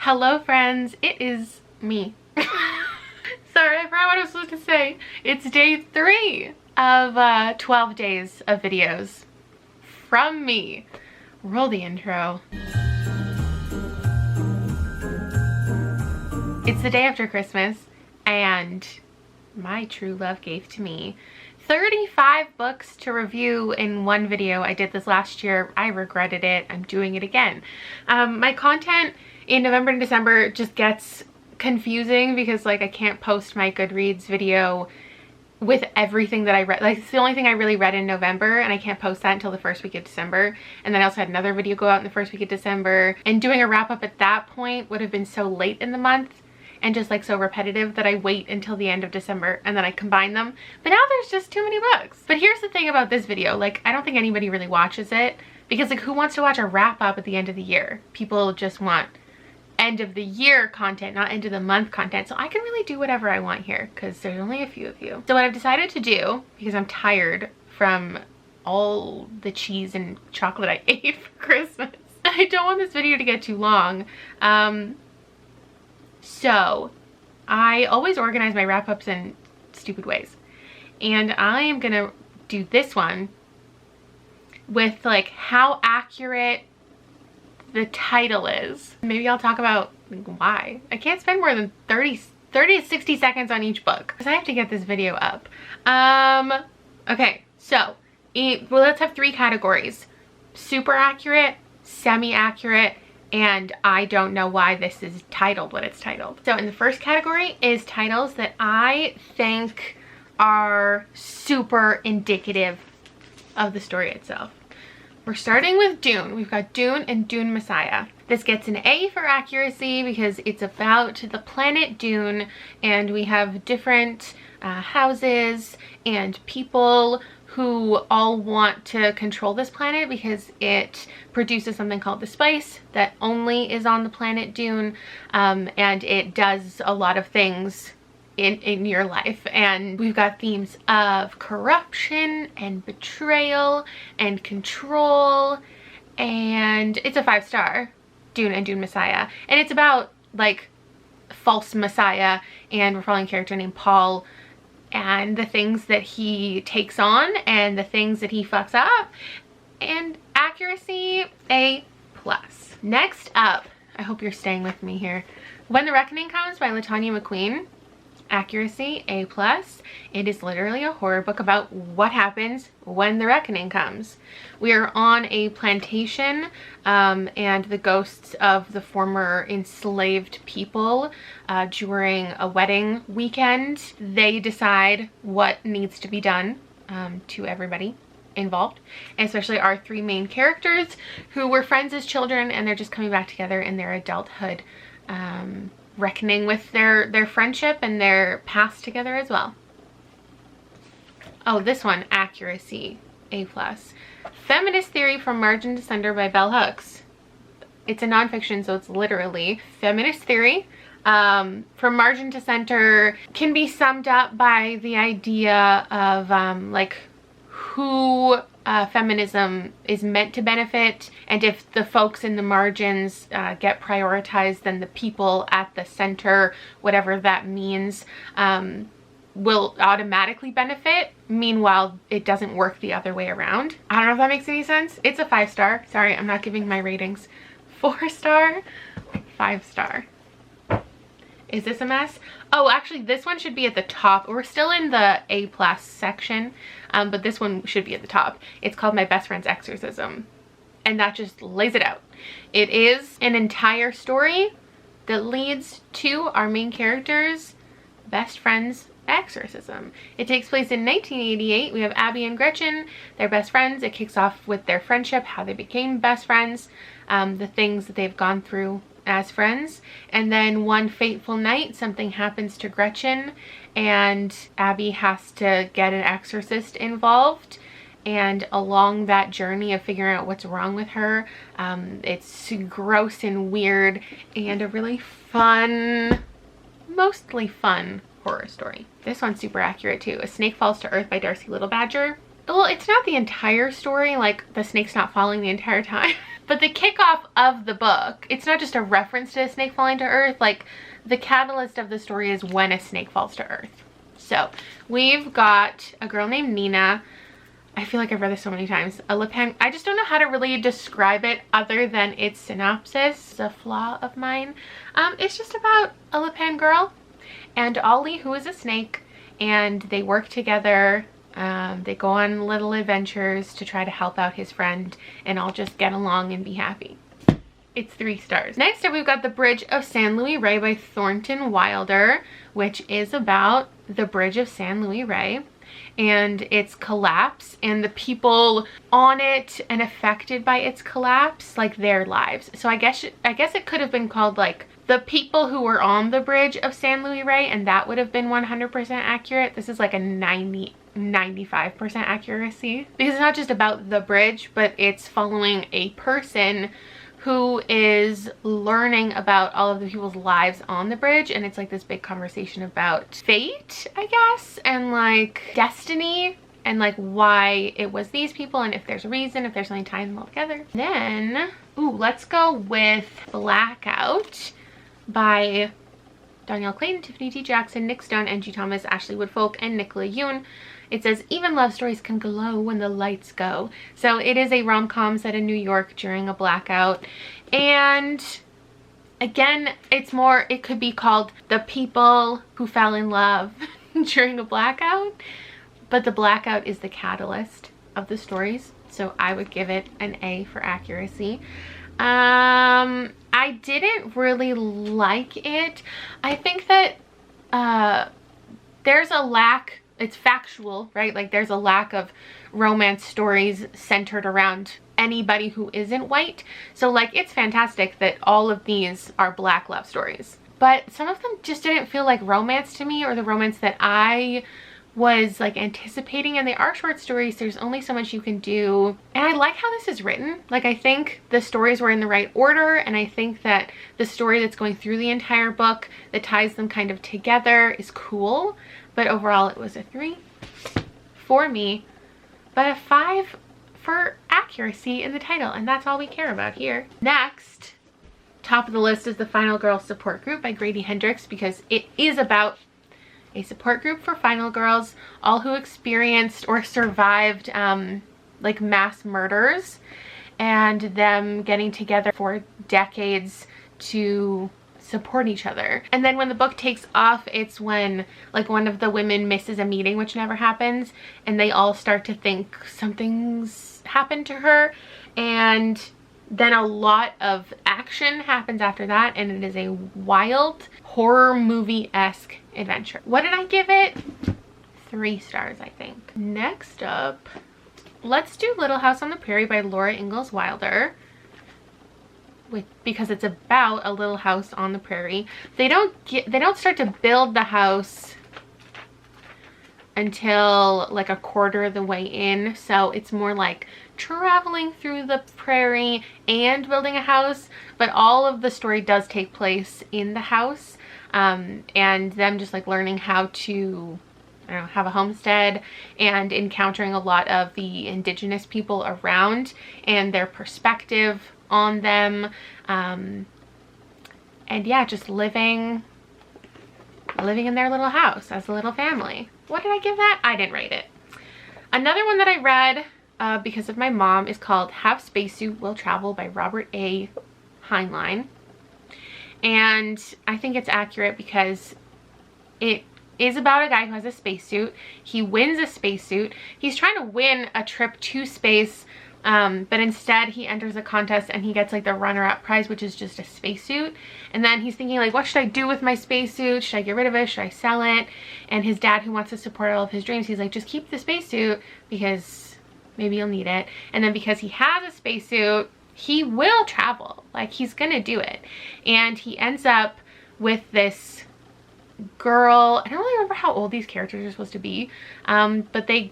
Hello friends, it is me. Sorry, I forgot what I was supposed to say. It's day 3 of 12 days of videos from me. Roll the intro. It's the day after Christmas and my true love gave to me 35 books to review in one video. I did this last year. I regretted it. I'm doing it again. My content in November and December just gets confusing because like I can't post my Goodreads video with everything that I read. Like it's the only thing I really read in November and I can't post that until the first week of December. And then I also had another video go out in the first week of December, and doing a wrap up at that point would have been so late in the month and just like so repetitive that I wait until the end of December and then I combine them. But now there's just too many books. But here's the thing about this video, like I don't think anybody really watches it because like who wants to watch a wrap up at the end of the year? People just want end of the year content, not end of the month content. So I can really do whatever I want here because there's only a few of you. So what I've decided to do, because I'm tired from all the cheese and chocolate I ate for Christmas, I don't want this video to get too long. So I always organize my wrap-ups in stupid ways. And I am gonna do this one with like how accurate the title is. Maybe I'll talk about why. I can't spend more than 30 to 60 seconds on each book because I have to get this video up. Okay, so well, let's have 3 categories: super accurate, semi-accurate, and I don't know why this is titled what it's titled. So in the first category is titles that I think are super indicative of the story itself. We're starting with Dune. We've got Dune and Dune Messiah. This gets an A for accuracy because it's about the planet Dune, and we have different houses and people who all want to control this planet because it produces something called the spice that only is on the planet Dune, and it does a lot of things in your life. And we've got themes of corruption and betrayal and control, and it's a 5-star, Dune and Dune Messiah. And it's about like false messiah, and we're following a character named Paul and the things that he takes on and the things that he fucks up. And accuracy, A+. Next up, I hope you're staying with me here, When the Reckoning Comes by LaTanya McQueen. Accuracy, A+. It is literally a horror book about what happens when the reckoning comes. We are on a plantation, and the ghosts of the former enslaved people, during a wedding weekend, they decide what needs to be done to everybody involved, and especially our 3 main characters who were friends as children, and they're just coming back together in their adulthood, reckoning with their friendship and their past together as well. Oh, this one, accuracy, A+. Feminist Theory from Margin to Cinder by Bell Hooks. It's a nonfiction, so it's literally feminist theory. From Margin to Center can be summed up by the idea of like who feminism is meant to benefit, and if the folks in the margins get prioritized, then the people at the center, whatever that means, will automatically benefit. Meanwhile, it doesn't work the other way around. I don't know if that makes any sense. It's a 5-star. Sorry, I'm not giving my ratings. 4-star, 5-star. Is this a mess? Oh, actually this one should be at the top. We're still in the A+ section, but this one should be at the top. It's called My Best Friend's Exorcism, and that just lays it out. It is an entire story that leads to our main character's best friend's exorcism. It takes place in 1988. We have Abby and Gretchen. They're best friends. It kicks off with their friendship, how they became best friends, the things that they've gone through as friends, and then one fateful night something happens to Gretchen and Abby has to get an exorcist involved, and along that journey of figuring out what's wrong with her, it's gross and weird and a really fun, mostly fun horror story. This one's super accurate too. A Snake Falls to Earth by Darcy Little Badger. Well, it's not the entire story, like the snake's not falling the entire time. But the kickoff of the book, it's not just a reference to a snake falling to earth, like the catalyst of the story is when a snake falls to earth. So we've got a girl named Nina. I feel like I've read this so many times. A lip hand. I just don't know how to really describe it other than its synopsis. It's a flaw of mine. It's just about a lip hand girl and Ollie, who is a snake, and they work together. They go on little adventures to try to help out his friend and all just get along and be happy. It's 3 stars. Next up, we've got The Bridge of San Luis Rey by Thornton Wilder, which is about the Bridge of San Luis Rey and its collapse and the people on it and affected by its collapse, like their lives. So I guess it could have been called like The People Who Were on the Bridge of San Luis Rey, and that would have been 100% accurate. This is like a 95% accuracy, because it's not just about the bridge, but it's following a person who is learning about all of the people's lives on the bridge, and it's like this big conversation about fate, I guess, and like destiny, and like why it was these people, and if there's a reason, if there's something tying them all together. Then, ooh, let's go with Blackout by Danielle Clayton, Tiffany T. Jackson, Nick Stone, Angie Thomas, Ashley Woodfolk, and Nicola Yoon. It says, even love stories can glow when the lights go. So it is a rom-com set in New York during a blackout. And again, it could be called The People Who Fell in Love during a blackout. But the blackout is the catalyst of the stories. So I would give it an A for accuracy. I didn't really like it. I think that there's a lack. It's factual, right? Like there's a lack of romance stories centered around anybody who isn't white. So like it's fantastic that all of these are Black love stories, but some of them just didn't feel like romance to me, or the romance that I was like anticipating. And they are short stories, there's only so much you can do. And I like how this is written. Like I think the stories were in the right order, and I think that the story that's going through the entire book that ties them kind of together is cool. But overall it was a 3 for me, but a 5 for accuracy in the title, and that's all we care about here. Next, top of the list is The Final Girl Support Group by Grady Hendrix, because it is about a support group for final girls, all who experienced or survived like mass murders, and them getting together for decades to support each other. And then when the book takes off, it's when like one of the women misses a meeting, which never happens, and they all start to think something's happened to her, and then a lot of action happens after that, and it is a wild horror movie-esque adventure. What did I give it? 3 stars, I think. Next up, let's do Little House on the Prairie by Laura Ingalls Wilder, because it's about a little house on the prairie. They don't start to build the house until like a quarter of the way in, so it's more like traveling through the prairie and building a house, but all of the story does take place in the house, and them just like learning how to, I don't know, have a homestead, and encountering a lot of the indigenous people around and their perspective on them, and yeah, just living in their little house as a little family. What did I give that? I didn't rate it. Another one that I read because of my mom is called Have Spacesuit Will Travel by Robert A. Heinlein, and I think it's accurate because it is about a guy who has a spacesuit. He wins a spacesuit. He's trying to win a trip to space, but instead he enters a contest and he gets like the runner-up prize, which is just a spacesuit. And then he's thinking like, what should I do with my spacesuit? Should I get rid of it? Should I sell it? And his dad, who wants to support all of his dreams, he's like, just keep the spacesuit because maybe you'll need it. And then because he has a spacesuit, he will travel. Like, he's gonna do it. And he ends up with this girl. I don't really remember how old these characters are supposed to be, but they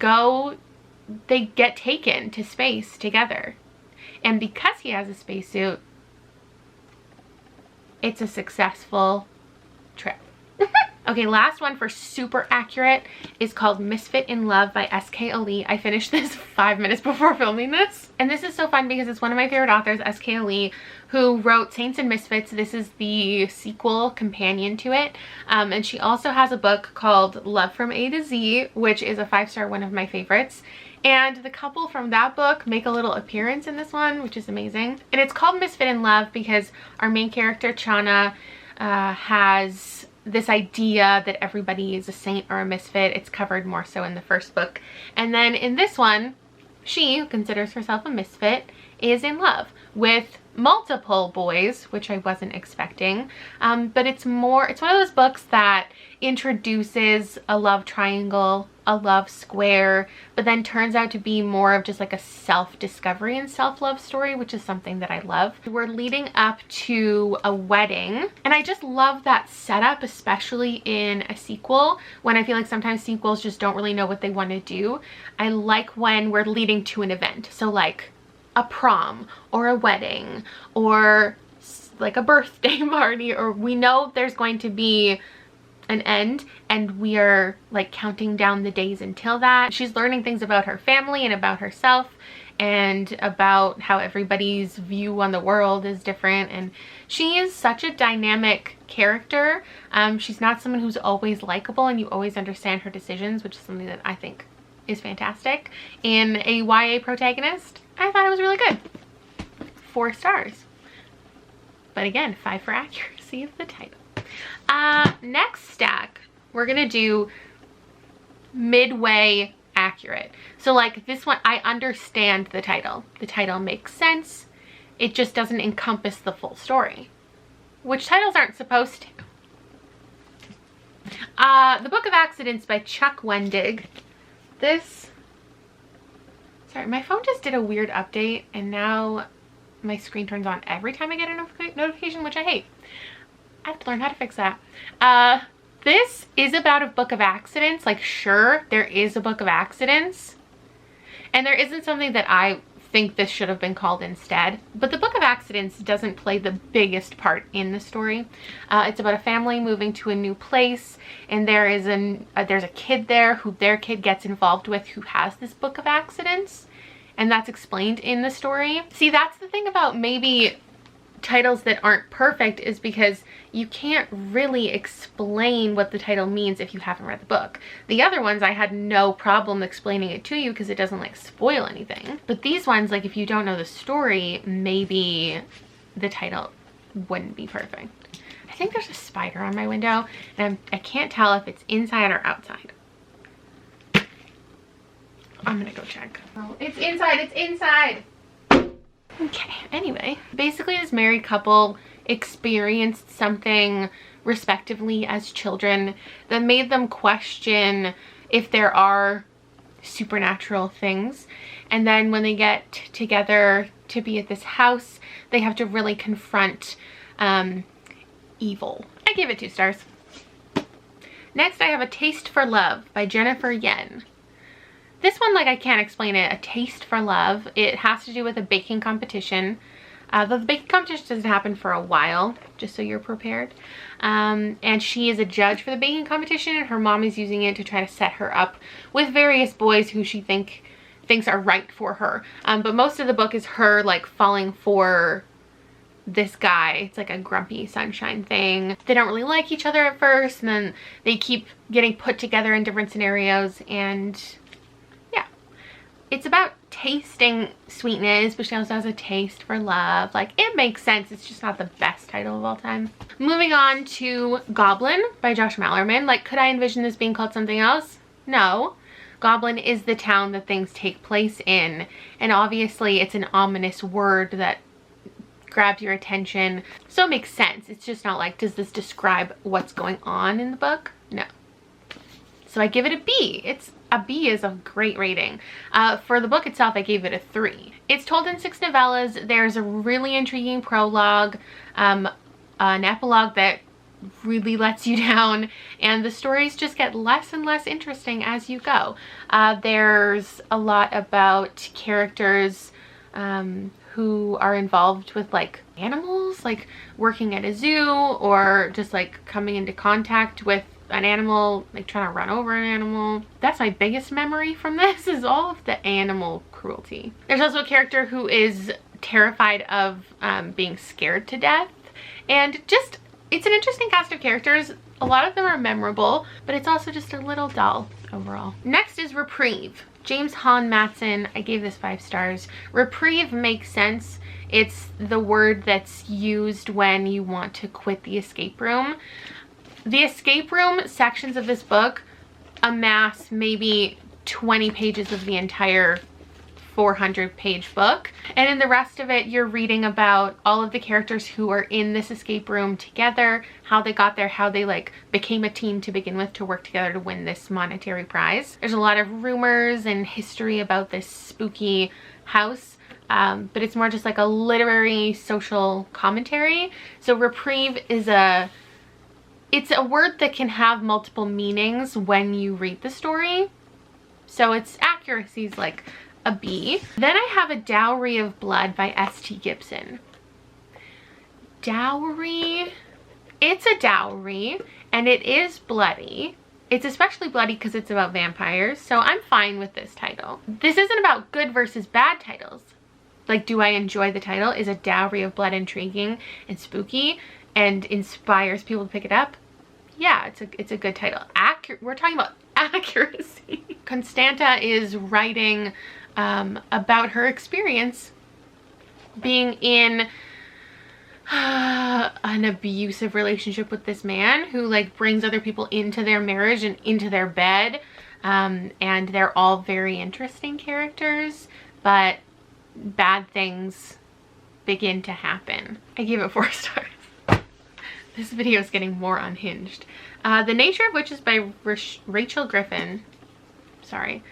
get taken to space together, and because he has a spacesuit, it's a successful trip. Okay, last one for super accurate is called Misfit in Love by S.K. Ali. I finished this 5 minutes before filming this. And this is so fun because it's one of my favorite authors, S.K. Ali, who wrote Saints and Misfits. This is the sequel companion to it. And she also has a book called Love from A to Z, which is a 5-star, one of my favorites. And the couple from that book make a little appearance in this one, which is amazing. And it's called Misfit in Love because our main character, Chana, has this idea that everybody is a saint or a misfit. It's covered more so in the first book. And then in this one, she, who considers herself a misfit, is in love with multiple boys, which I wasn't expecting. But it's one of those books that introduces a love triangle, a love square, but then turns out to be more of just like a self-discovery and self-love story, which is something that I love. We're leading up to a wedding, and I just love that setup, especially in a sequel, when I feel like sometimes sequels just don't really know what they want to do. I like when we're leading to an event, so like a prom or a wedding or like a birthday party, or we know there's going to be an end and we are like counting down the days until that. She's learning things about her family and about herself and about how everybody's view on the world is different, and she is such a dynamic character. She's not someone who's always likable and you always understand her decisions, which is something that I think is fantastic in a YA protagonist. I thought it was really good. 4 stars. But again, 5 for accuracy of the title. Next stack, we're gonna do midway accurate. So like this one, I understand the title. The title makes sense. It just doesn't encompass the full story, which titles aren't supposed to. The Book of Accidents by Chuck Wendig. Sorry, my phone just did a weird update and now my screen turns on every time I get a notification, which I hate. I have to learn how to fix that. This is about a book of accidents. Like, sure, there is a book of accidents, and there isn't something that I think this should have been called instead, but the Book of Accidents doesn't play the biggest part in the story. It's about a family moving to a new place, and there's a kid there who their kid gets involved with who has this Book of Accidents, and that's explained in the story. See, that's the thing about maybe titles that aren't perfect, is because you can't really explain what the title means if you haven't read the book. The other ones I had no problem explaining it to you because it doesn't like spoil anything, but these ones, like if you don't know the story, maybe the title wouldn't be perfect. I think there's a spider on my window and I can't tell if it's inside or outside. I'm gonna go check. Oh, it's inside, it's inside. Okay, anyway, basically this married couple experienced something respectively as children that made them question if there are supernatural things, and then when they get together to be at this house, they have to really confront evil. I give it 2 stars. Next I have A Taste for Love by Jennifer Yen. This one, like, I can't explain it. A Taste for Love. It has to do with a baking competition. The baking competition doesn't happen for a while, just so you're prepared. And she is a judge for the baking competition, and her mom is using it to try to set her up with various boys who she thinks are right for her. But most of the book is her, like, falling for this guy. It's like a grumpy sunshine thing. They don't really like each other at first, and then they keep getting put together in different scenarios, and it's about tasting sweetness, but she also has a taste for love. Like, it makes sense. It's just not the best title of all time. Moving on to Goblin by Josh Malerman. Like, could I envision this being called something else? No. Goblin is the town that things take place in, and obviously it's an ominous word that grabs your attention, so it makes sense. It's just not like, does this describe what's going on in the book? No. So I give it a B. A B is a great rating. For the book itself, I gave it a 3. It's told in 6 novellas. There's a really intriguing prologue, an epilogue that really lets you down, and the stories just get less and less interesting as you go. There's a lot about characters who are involved with like animals, like working at a zoo, or just like coming into contact with an animal like trying to run over an animal. That's my biggest memory from this, is all of the animal cruelty. There's also a character who is terrified of being scared to death, and just, it's an interesting cast of characters. A lot of them are memorable, but it's also just a little dull overall. Next is Reprieve. James Hahn Matson, I gave this 5 stars. Reprieve makes sense. It's the word that's used when you want to quit the escape room. The escape room sections of this book amass maybe 20 pages of the entire 400-page book, and in the rest of it you're reading about all of the characters who are in this escape room together, how they got there, how they like became a team to begin with to work together to win this monetary prize. There's a lot of rumors and history about this spooky house, but it's more just like a literary social commentary. So reprieve is it's a word that can have multiple meanings when you read the story, so its accuracy is like a B. Then I have A Dowry of Blood by S.T. Gibson. Dowry, it's a dowry and it is bloody. It's especially bloody because it's about vampires, so I'm fine with this title. This isn't about good versus bad titles. Like, do I enjoy the title? Is A Dowry of Blood intriguing and spooky and inspires people to pick it up? Yeah, it's a good title. We're talking about accuracy. Constanta is writing about her experience being in an abusive relationship with this man who like brings other people into their marriage and into their bed, and they're all very interesting characters, but bad things begin to happen. I gave it 4 stars. This video is getting more unhinged. The Nature of Witches by Rachel Griffin. Sorry.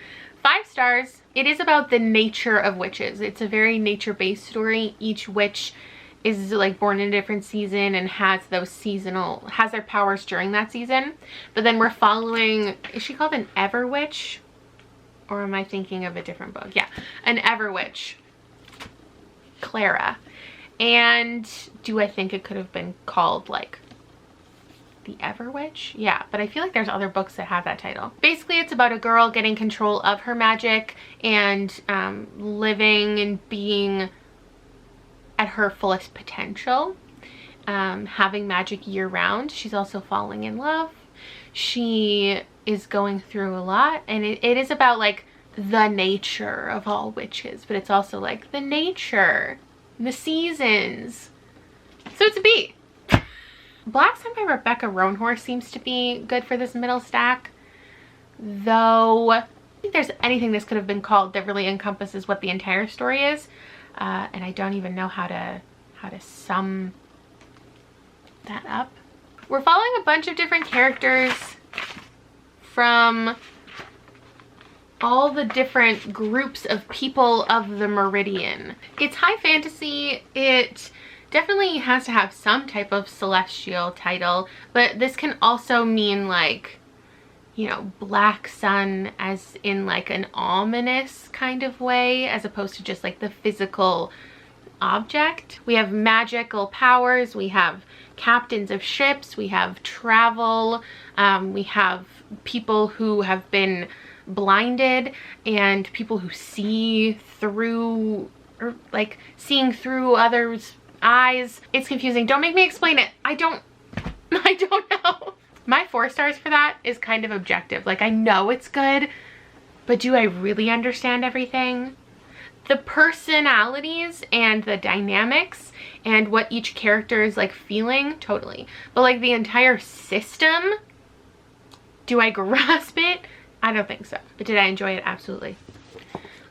5 stars. It is about the nature of witches. It's a very nature-based story. Each witch is like born in a different season and has their powers during that season. But then we're following, is she called an Ever Witch? Or am I thinking of a different book? Yeah, an Ever Witch, Clara. And do I think it could have been called like The Ever Witch? Yeah, but I feel like there's other books that have that title. Basically, it's about a girl getting control of her magic and living and being at her fullest potential, having magic year-round. She's also falling in love. She is going through a lot, and it is about like the nature of all witches, but it's also like the nature, the seasons. So it's a B. Black Sun by Rebecca Roanhorse seems to be good for this middle stack, though I don't think there's anything this could have been called that really encompasses what the entire story is, and I don't even know how to sum that up. We're following a bunch of different characters from all the different groups of people of the Meridian. It's high fantasy. It definitely has to have some type of celestial title, but this can also mean like, you know, black sun as in like an ominous kind of way, as opposed to just like the physical object. We have magical powers, we have captains of ships, we have travel, we have people who have been blinded and people who see through, or like seeing through others' eyes. It's confusing. Don't make me explain it. I don't know. My 4 stars for that is kind of objective. Like, I know it's good, but do I really understand everything? The personalities and the dynamics and what each character is like feeling, totally. But like the entire system, do I grasp it? I don't think so. But did I enjoy it? Absolutely.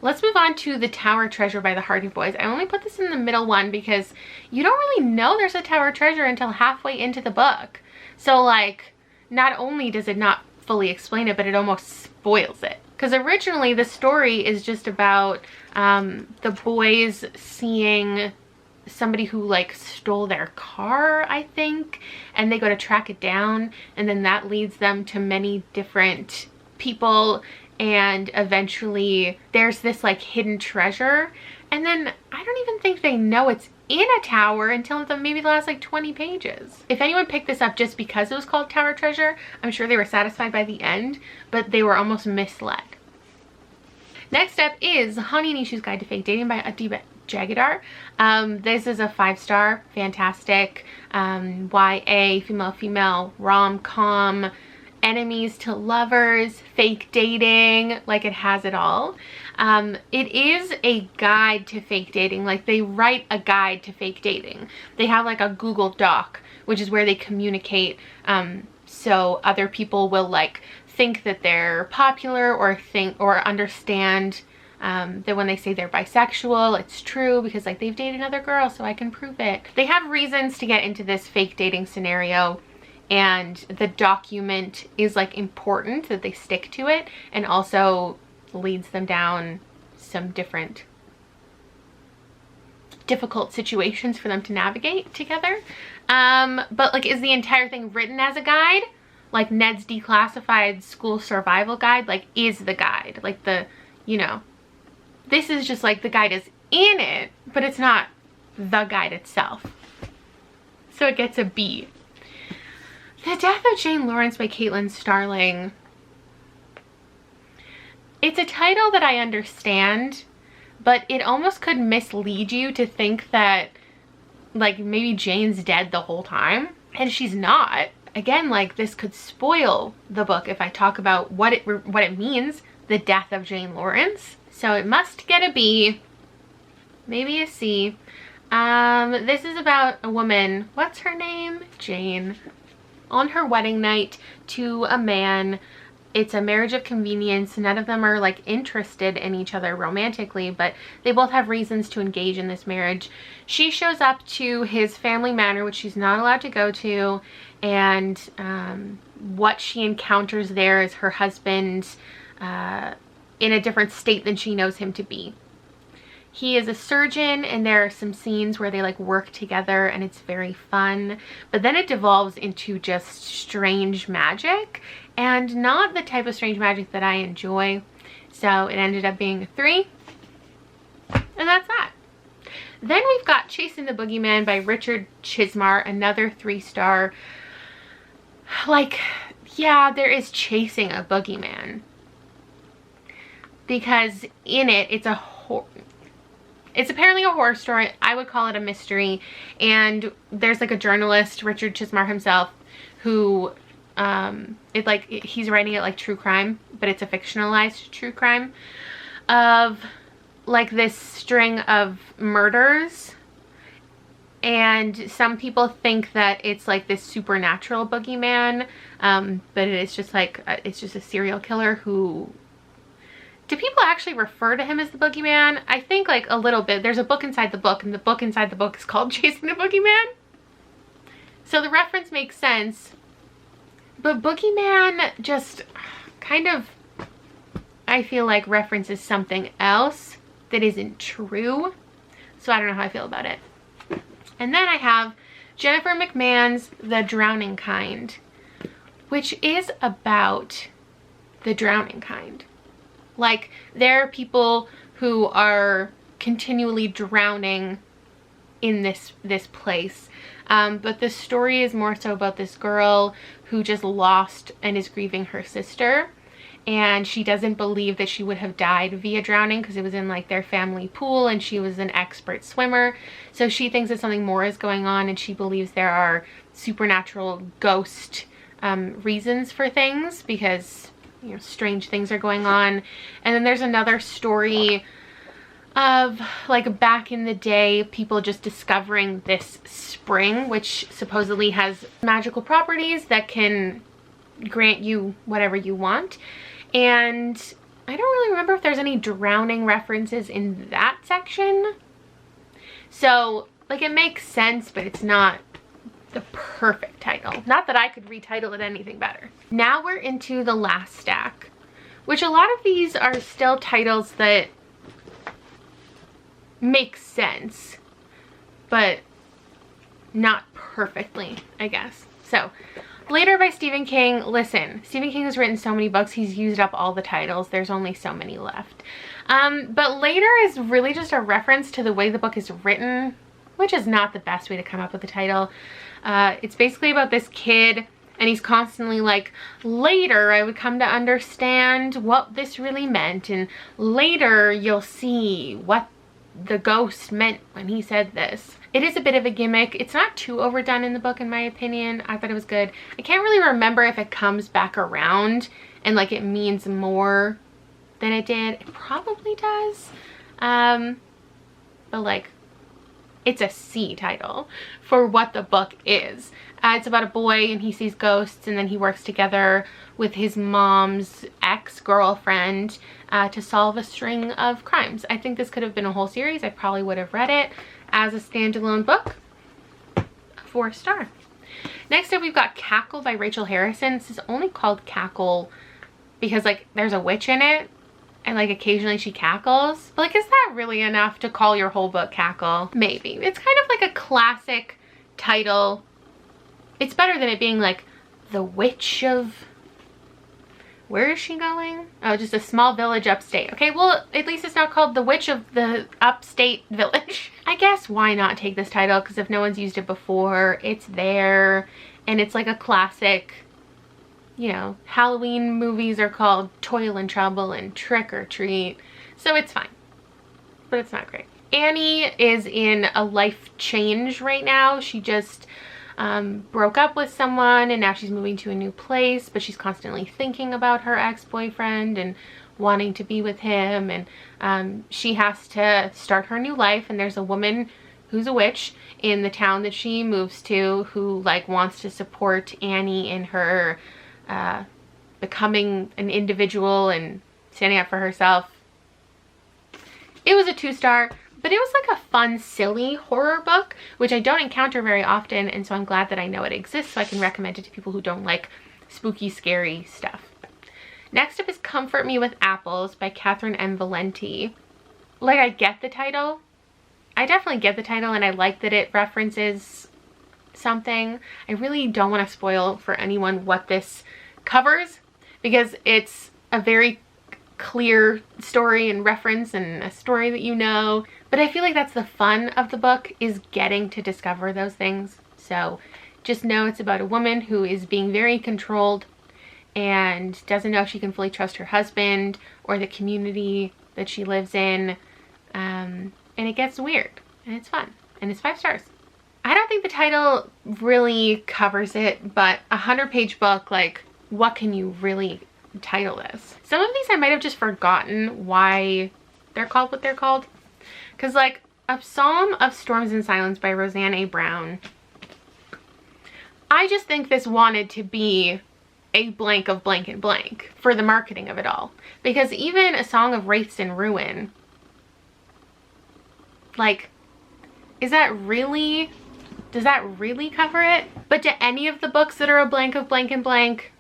Let's move on to The Tower Treasure by the Hardy Boys. I only put this in the middle one because you don't really know there's a Tower Treasure until halfway into the book. So like, not only does it not fully explain it, but it almost spoils it. Because originally the story is just about the boys seeing somebody who like stole their car, I think, and they go to track it down, and then that leads them to many different people, and eventually there's this like hidden treasure, And then I don't even think they know it's in a tower until maybe the last like 20 pages. If anyone picked this up just because it was called Tower Treasure, I'm sure they were satisfied by the end, but they were almost misled. Next up is Honey and Issue's Guide to Fake Dating by Adiba Jagadar. This is a 5-star, fantastic YA, female rom-com, enemies to lovers, fake dating, like it has it all. It is a guide to fake dating, like they write a guide to fake dating. They have like a Google Doc, which is where they communicate, so other people will like think that they're popular or understand that when they say they're bisexual, it's true because like they've dated another girl, so I can prove it. They have reasons to get into this fake dating scenario, and the document is like important that they stick to it, and also leads them down some different difficult situations for them to navigate together. But like, is the entire thing written as a guide? Like Ned's Declassified School Survival Guide, like is the guide, like the, you know, this is just like the guide is in it, but it's not the guide itself. So it gets a B. The Death of Jane Lawrence by Caitlin Starling. It's a title that I understand, but it almost could mislead you to think that like maybe Jane's dead the whole time, and she's not. Again, like this could spoil the book if I talk about what it means, the death of Jane Lawrence. So it must get a B, maybe a C. This is about a woman, what's her name? Jane. On her wedding night to a man. It's a marriage of convenience. None of them are like interested in each other romantically, but they both have reasons to engage in this marriage. She shows up to his family manor, which she's not allowed to go to, and what she encounters there is her husband in a different state than she knows him to be. He is a surgeon, and there are some scenes where they like work together and it's very fun, but then it devolves into just strange magic, and not the type of strange magic that I enjoy. So it ended up being a 3, and that's that. Then we've got Chasing the Boogeyman by Richard Chismar, another 3-star. Like, yeah, there is chasing a boogeyman, because in it, it's apparently a horror story. I would call it a mystery. And there's like a journalist, Richard Chismar himself, who he's writing it like true crime, but it's a fictionalized true crime of like this string of murders. And some people think that it's like this supernatural boogeyman, but it's just like it's just a serial killer who. Do people actually refer to him as the boogeyman? I think like a little bit. There's a book inside the book, and the book inside the book is called Chasing the Boogeyman. So the reference makes sense. But boogeyman just kind of, I feel like references something else that isn't true. So I don't know how I feel about it. And then I have Jennifer McMahon's The Drowning Kind, which is about the drowning kind. Like, there are people who are continually drowning in this place. But the story is more so about this girl who just lost and is grieving her sister. And she doesn't believe that she would have died via drowning because it was in like their family pool, and she was an expert swimmer. So she thinks that something more is going on, and she believes there are supernatural ghost reasons for things, because you know, strange things are going on. And then there's another story of like back in the day, people just discovering this spring, which supposedly has magical properties that can grant you whatever you want. And I don't really remember if there's any drowning references in that section. So like it makes sense, but it's not the perfect title. Not that I could retitle it anything better. Now we're into the last stack, which a lot of these are still titles that make sense, but not perfectly, I guess. So Later by Stephen King. Listen, Stephen King has written so many books, he's used up all the titles. There's only so many left. But Later is really just a reference to the way the book is written, which is not the best way to come up with the title. It's basically about this kid, and he's constantly like, later I would come to understand what this really meant, and later you'll see what the ghost meant when he said this. It is a bit of a gimmick. It's not too overdone in the book, in my opinion. I thought it was good. I can't really remember if it comes back around and like it means more than it did. It probably does. But like, it's a C title for what the book is. It's about a boy and he sees ghosts, and then he works together with his mom's ex-girlfriend to solve a string of crimes. I think this could have been a whole series. I probably would have read it as a standalone book. 4-star. Next up, we've got Cackle by Rachel Harrison. This is only called Cackle because like there's a witch in it, and like occasionally she cackles. But like, is that really enough to call your whole book Cackle? Maybe. It's kind of like a classic title. It's better than it being like the witch of... Where is she going? Oh, just a small village upstate. Okay, well, at least it's not called The Witch of the Upstate Village. I guess why not take this title? Because if no one's used it before, it's there. And it's like a classic, you know, Halloween movies are called Toil and Trouble and Trick or Treat. So it's fine. But it's not great. Annie is in a life change right now. She just... broke up with someone, and now she's moving to a new place, but she's constantly thinking about her ex-boyfriend and wanting to be with him, and she has to start her new life, and there's a woman who's a witch in the town that she moves to who like wants to support Annie in her becoming an individual and standing up for herself. It was a 2-star. But it was like a fun, silly horror book, which I don't encounter very often, and so I'm glad that I know it exists so I can recommend it to people who don't like spooky, scary stuff. Next up is Comfort Me with Apples by Catherine M. Valenti. Like, I get the title. I definitely get the title, and I like that it references something. I really don't want to spoil for anyone what this covers, because it's a very clear story and reference and a story that you know. But I feel like that's the fun of the book, is getting to discover those things. So just know it's about a woman who is being very controlled and doesn't know if she can fully trust her husband or the community that she lives in. And it gets weird, and it's fun, and it's 5 stars. I don't think the title really covers it, but a 100-page book, like, what can you really title this? Some of these I might have just forgotten why they're called what they're called. Because like A Psalm of Storms and Silence by Roseanne A. Brown, I just think this wanted to be a blank of blank and blank for the marketing of it all. Because even A Song of Wraiths and Ruin, like, is that really, does that really cover it? But do any of the books that are a blank of blank and blank,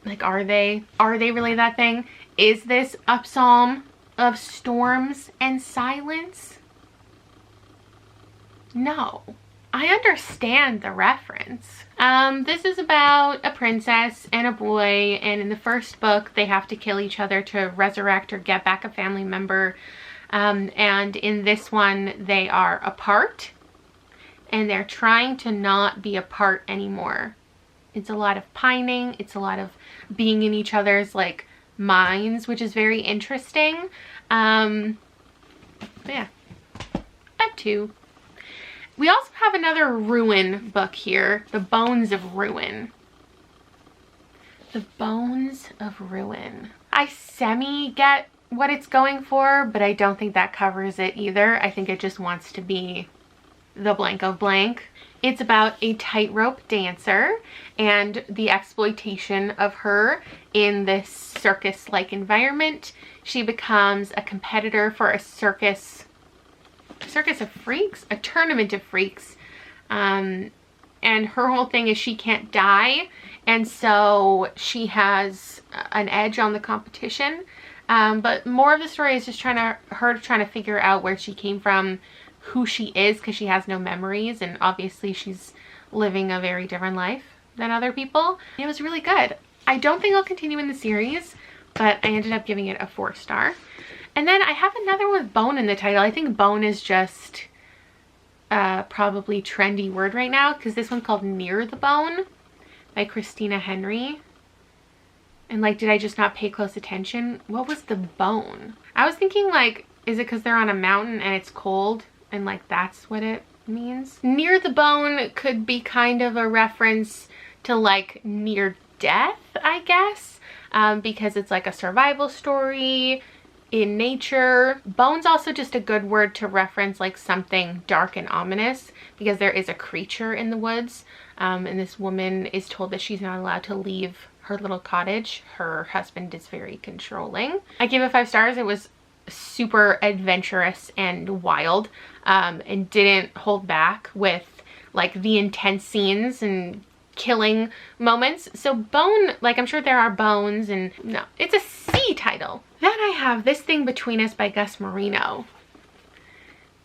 like, are they really that thing? Is this A Psalm of Storms and Silence? No. I understand the reference. This is about a princess and a boy, and in the first book they have to kill each other to resurrect or get back a family member. And in this one they are apart, and they're trying to not be apart anymore. It's a lot of pining, it's a lot of being in each other's like minds, which is very interesting. But yeah, a 2. We also have another Ruin book here, The Bones of Ruin. The Bones of Ruin. I semi-get what it's going for, but I don't think that covers it either. I think it just wants to be the blank of blank. It's about a tightrope dancer and the exploitation of her in this circus-like environment. She becomes a competitor for a circus of freaks, a tournament of freaks, and her whole thing is she can't die, and so she has an edge on the competition. But more of the story is just her trying to figure out where she came from, who she is, because she has no memories, and obviously she's living a very different life. than other people. It was really good. I don't think I'll continue in the series, but I ended up giving it a 4-star. And then I have another one with bone in the title. I think bone is just probably trendy word right now, because this one's called Near the Bone by Christina Henry. And like, did I just not pay close attention? What was the bone? I was thinking like, is it because they're on a mountain and it's cold and like that's what it means? Near the bone could be kind of a reference to like near death, I guess, because it's like a survival story in nature. Bone's also just a good word to reference like something dark and ominous, because there is a creature in the woods, and this woman is told that she's not allowed to leave her little cottage. Her husband is very controlling. I gave it 5 stars. It was super adventurous and wild, and didn't hold back with like the intense scenes and killing moments. So bone, like I'm sure there are bones, and no, it's a C title. Then I have This Thing Between Us by Gus Marino.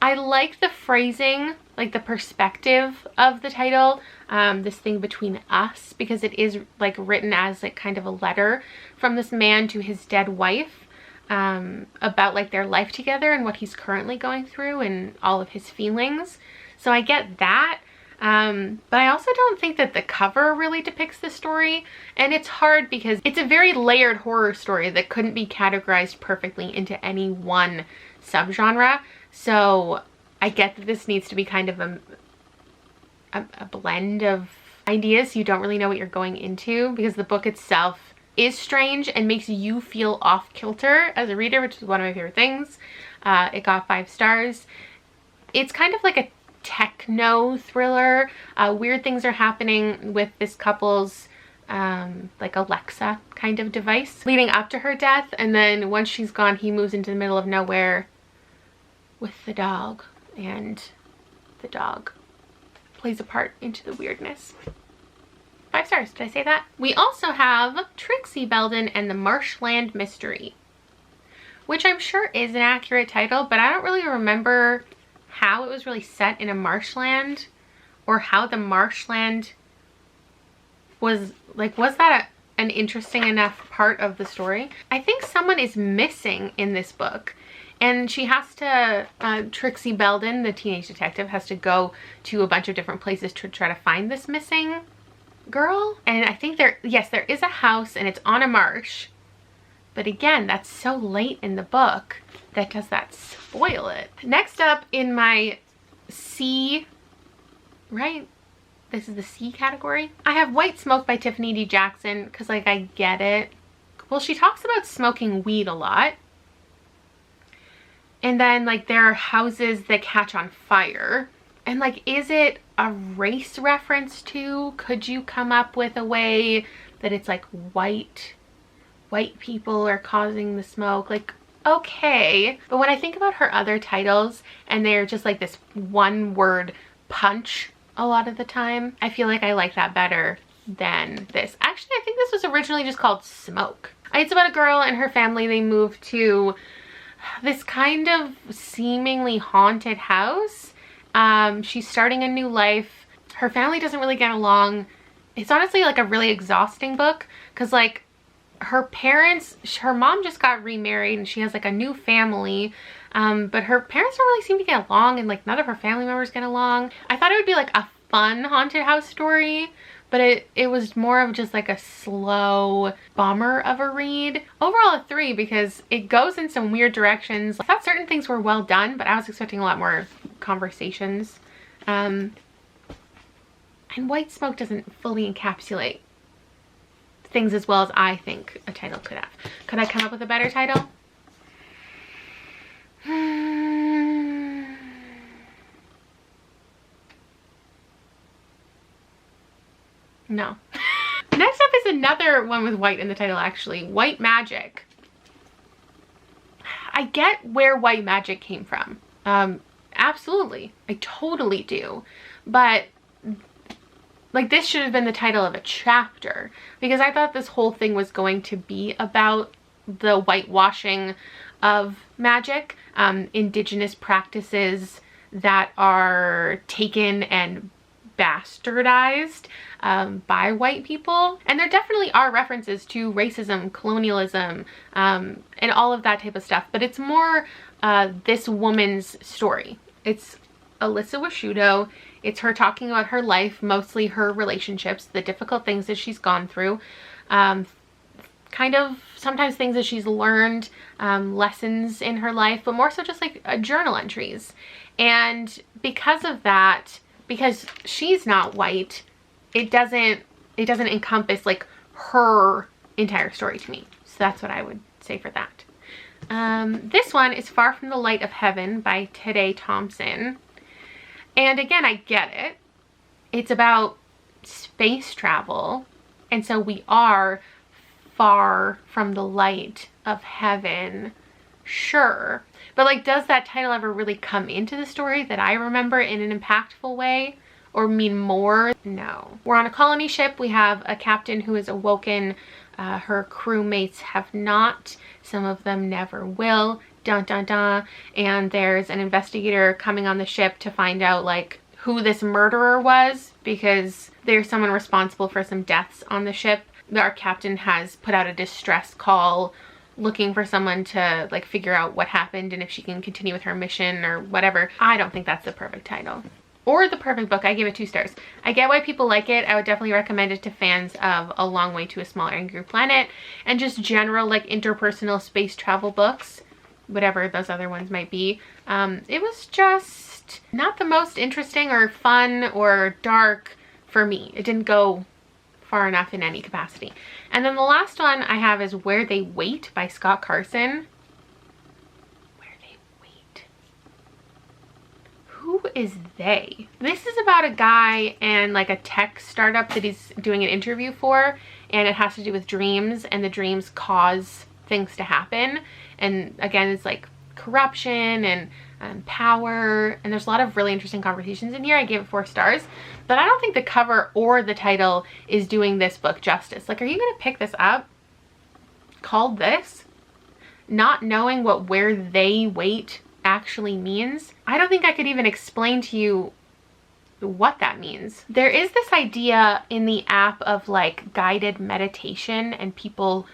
I like the phrasing, like the perspective of the title, This Thing Between Us, because it is like written as like kind of a letter from this man to his dead wife, about like their life together and what he's currently going through and all of his feelings. So I get that. But I also don't think that the cover really depicts the story, and it's hard because it's a very layered horror story that couldn't be categorized perfectly into any one subgenre. So I get that this needs to be kind of a blend of ideas. You don't really know what you're going into, because the book itself is strange and makes you feel off kilter as a reader, which is one of my favorite things. It got 5 stars. It's kind of like a techno thriller. Weird things are happening with this couple's like Alexa kind of device leading up to her death, and then once she's gone, he moves into the middle of nowhere with the dog, and the dog plays a part into the weirdness. 5 stars, did I say that? We also have Trixie Belden and the Marshland Mystery, which I'm sure is an accurate title, but I don't really remember how it was really set in a marshland, or how the marshland was like, was that an interesting enough part of the story? I think someone is missing in this book, and she has to, Trixie Belden, the teenage detective, has to go to a bunch of different places to try to find this missing girl. And I think there is a house, and it's on a marsh, but again, that's so late in the book that does that spoil it. Next up in my C, right? This is the C category. I have White Smoke by Tiffany D. Jackson, because like I get it. Well, she talks about smoking weed a lot. And then like there are houses that catch on fire. And like, is it a race reference to? Could you come up with a way that it's like white people are causing the smoke? Like, okay. But when I think about her other titles, and they're just like this one word punch a lot of the time, I feel like I like that better than this. Actually, I think this was originally just called Smoke. It's about a girl and her family. They move to this kind of seemingly haunted house. She's starting a new life. Her family doesn't really get along. It's honestly like a really exhausting book, because like her parents, her mom just got remarried and she has like a new family, but her parents don't really seem to get along, and like none of her family members get along. I thought it would be like a fun haunted house story, but it was more of just like a slow bummer of a read. Overall a 3, because it goes in some weird directions. I thought certain things were well done, but I was expecting a lot more conversations. And White Smoke doesn't fully encapsulate things as well as I think a title could have. Could I come up with a better title? No. Next up is another one with white in the title, actually. White Magic. I get where white magic came from. Absolutely. I totally do. But like, this should have been the title of a chapter, because I thought this whole thing was going to be about the whitewashing of magic, indigenous practices that are taken and bastardized by white people. And there definitely are references to racism, colonialism, and all of that type of stuff, but it's more this woman's story. It's Alyssa Washudo. It's her talking about her life, mostly her relationships, the difficult things that she's gone through, kind of sometimes things that she's learned, lessons in her life, but more so just like journal entries. And because of that, because she's not white, it doesn't encompass like her entire story to me. So that's what I would say for that. This one is Far from the Light of Heaven by Tade Thompson. And again, I get it. It's about space travel. And so we are far from the light of heaven. Sure. But like, does that title ever really come into the story that I remember in an impactful way or mean more? No. We're on a colony ship. We have a captain who is awoken. Her crewmates have not. Some of them never will. Dun dun dun. And there's an investigator coming on the ship to find out like who this murderer was, because there's someone responsible for some deaths on the ship. Our captain has put out a distress call looking for someone to like figure out what happened and if she can continue with her mission or whatever. I don't think that's the perfect title or the perfect book. I give it 2 stars. I get why people like it. I would definitely recommend it to fans of A Long Way to a Small Angry Planet and just general like interpersonal space travel books, whatever those other ones might be. It was just not the most interesting or fun or dark for me. It didn't go far enough in any capacity. And then the last one I have is Where They Wait by Scott Carson. Where They Wait. Who is they? This is about a guy and like a tech startup that he's doing an interview for, and it has to do with dreams, and the dreams cause things to happen. And again, it's like corruption and power, and there's a lot of really interesting conversations in here. I gave it 4 stars, but I don't think the cover or the title is doing this book justice. Like, are you gonna pick this up called this, not knowing what Where They Wait actually means? I don't think I could even explain to you what that means. There is this idea in the app of like guided meditation and people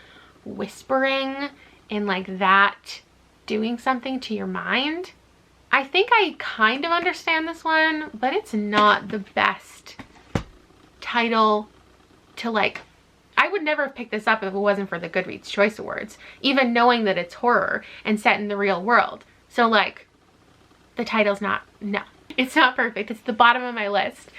whispering and like that doing something to your mind. I think I kind of understand this one, but it's not the best title to like, I would never have picked this up if it wasn't for the Goodreads Choice Awards, even knowing that it's horror and set in the real world. So like, the title's not, no, it's not perfect. It's the bottom of my list.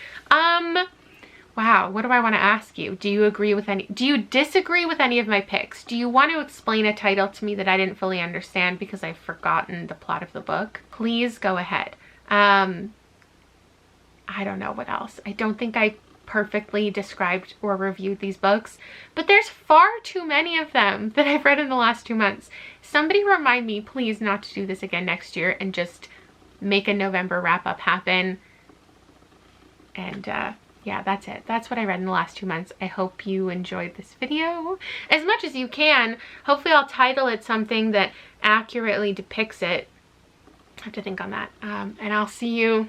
Wow, what do I want to ask you? Do you agree with any, do you disagree with any of my picks? Do you want to explain a title to me that I didn't fully understand because I've forgotten the plot of the book? Please go ahead. I don't know what else. I don't think I perfectly described or reviewed these books, but there's far too many of them that I've read in the last 2 months. Somebody remind me, please, not to do this again next year and just make a November wrap up happen. And yeah, that's it. That's what I read in the last 2 months. I hope you enjoyed this video as much as you can. Hopefully I'll title it something that accurately depicts it. I have to think on that. And I'll see you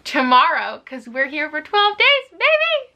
tomorrow because we're here for 12 days, baby!